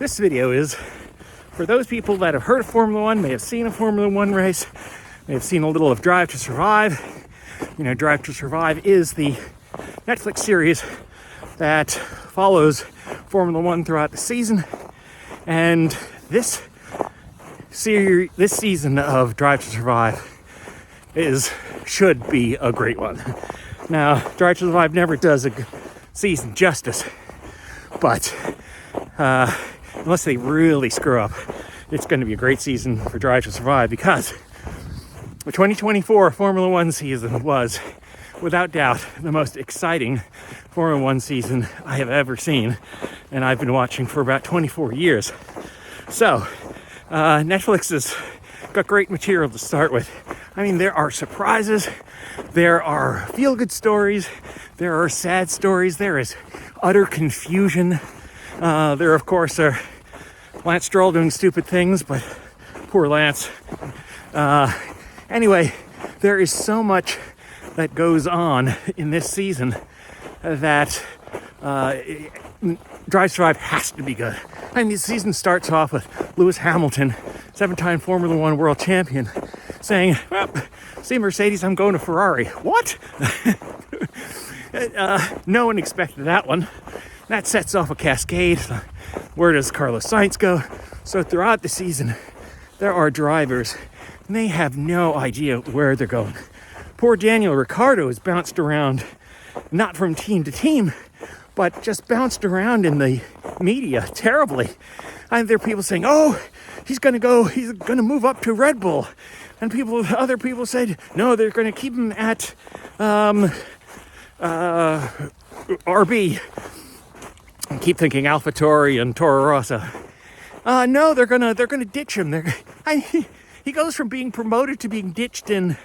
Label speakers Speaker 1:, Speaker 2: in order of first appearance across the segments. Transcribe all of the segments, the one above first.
Speaker 1: this video is for those people that have heard of Formula One, may have seen a Formula One race, may have seen a little of Drive to Survive. You know, Drive to Survive is the Netflix series that follows Formula One throughout the season. And this season of Drive to Survive should be a great one. Now, Drive to Survive never does a season justice, but unless they really screw up, it's going to be a great season for Drive to Survive, because the 2024 Formula One season was, without doubt, the most exciting Formula One season I have ever seen, and I've been watching for about 24 years. So, Netflix has got great material to start with. I mean, there are surprises, there are feel-good stories, there are sad stories, there is utter confusion. There, of course, are Lance Stroll doing stupid things, but poor Lance. Anyway, there is so much that goes on in this season that Drive to Survive has to be good. I mean, the season starts off with Lewis Hamilton, 7-time Formula One world champion, saying, well, see Mercedes, I'm going to Ferrari. What? No one expected that one. That sets off a cascade. Where does Carlos Sainz go? So throughout the season, there are drivers, and they have no idea where they're going. Poor Daniel Ricciardo has bounced around, not from team to team, but just bounced around in the media terribly. And there are people saying, oh, he's going to move up to Red Bull. And other people said, no, they're going to keep him at RB. I keep thinking AlphaTauri and Toro Rosso. No, they're gonna ditch him. He goes from being promoted to being ditched in,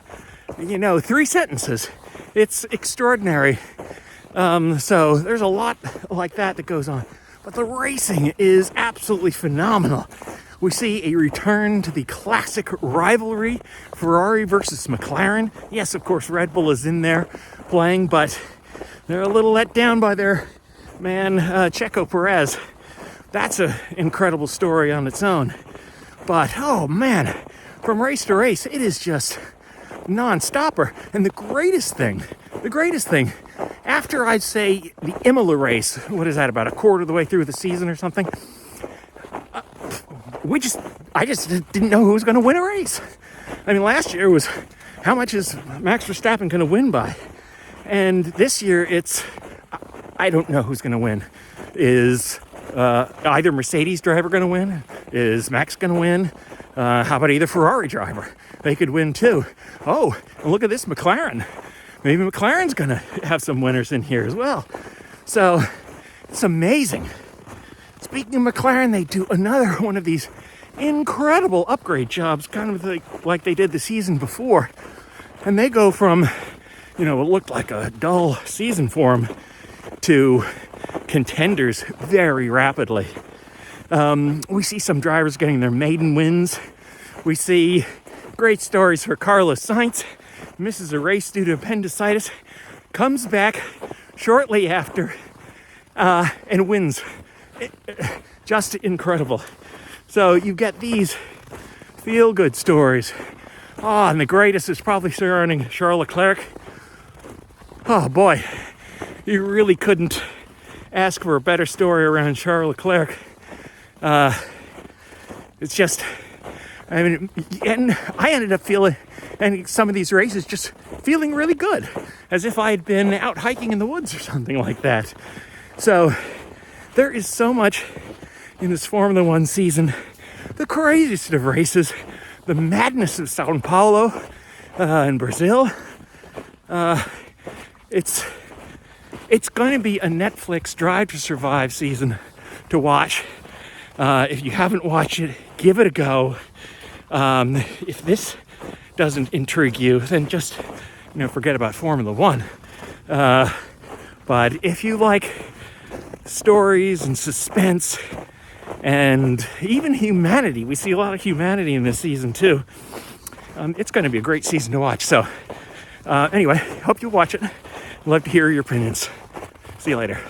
Speaker 1: 3 sentences. It's extraordinary. So there's a lot like that goes on. But the racing is absolutely phenomenal. We see a return to the classic rivalry, Ferrari versus McLaren. Yes, of course, Red Bull is in there playing, but they're a little let down by their man, Checo Perez. That's an incredible story on its own. But, oh man, from race to race, it is just non-stopper. And the greatest thing, after I'd say the Imola race, what is that, about a quarter of the way through the season or something? I just didn't know who was going to win a race. I mean, last year was, how much is Max Verstappen going to win by? And this year, it's, I don't know who's going to win. Is either Mercedes driver going to win? Is Max going to win? How about either Ferrari driver? They could win too. Oh, and look at this McLaren. Maybe McLaren's going to have some winners in here as well. So, it's amazing. Speaking of McLaren, they do another one of these incredible upgrade jobs, kind of like they did the season before. And they go from, what looked like a dull season for them to contenders very rapidly. We see some drivers getting their maiden wins. We see great stories for Carlos Sainz. Misses a race due to appendicitis. Comes back shortly after and wins. Just incredible. So you get these feel-good stories. Oh, and the greatest is probably surrounding Charles Leclerc. Oh boy, you really couldn't ask for a better story around Charles Leclerc. It's just, and I ended up feeling, and some of these races just feeling really good, as if I had been out hiking in the woods or something like that. So there is so much in this Formula One season. The craziest of races, the madness of Sao Paulo in Brazil. It's going to be a Netflix Drive to Survive season to watch. If you haven't watched it, give it a go. If this doesn't intrigue you, then just forget about Formula One. But if you like stories and suspense and even humanity, we see a lot of humanity in this season too. It's going to be a great season to watch. So anyway, hope you watch it. Love to hear your opinions. See you later.